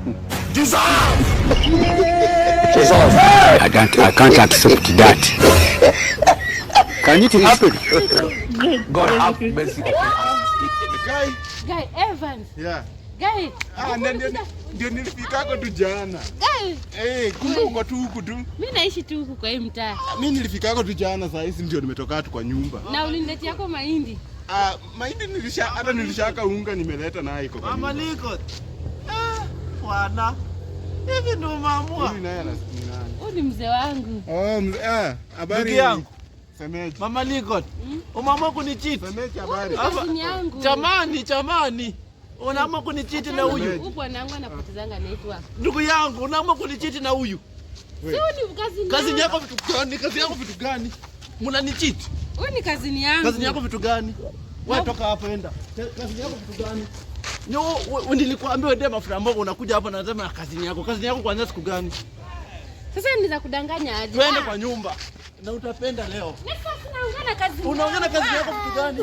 I can't accept that. Can it happen? God have mercy. Guy Evans. Yeah. Guy. Ndio nilifikako tu jana. Guy. Kumbe uko tu huku tu. Mimi naishi tu huku kwa hii mtaa. Mimi nilifikako tu jana, saa hizi ndio nimetoka tu kwa nyumba. Na uliniletea yako mahindi. Mahindi nilishaka unga nimeleta naye iko. Mama Liko. Bwana. Hivi ndo maamua. Huyu naye ni nani? Huyu ni mzee wangu. Habari ndugu yangu. Semeji. Mama Liko. Umeamua kunicheat. Semeji habari. Cousin yangu. Chamani. Unaamua kunicheat na huyu. Huyu bwanangu anapotezanga network. Ndugu yangu, unaamua kunicheat na huyu. Sio ni cousin. Kazi yako vitu gani? Kazi yako vitu gani? Mnanicheat. Huyu ni cousin yangu. Kazi yako vitu gani? Wewe toka hapa enda. Kazi yako vitu gani? Nilikuambia wewe mafuta ambapo unakuja hapa na nasema kazi yako. Kazi yako kuanza siku gani? Sasa niza kudanganya aje? Twende kwa nyumba. Na utapenda leo. Sasa tunaongea na kazi. Unaongea na kazi yako vitu gani?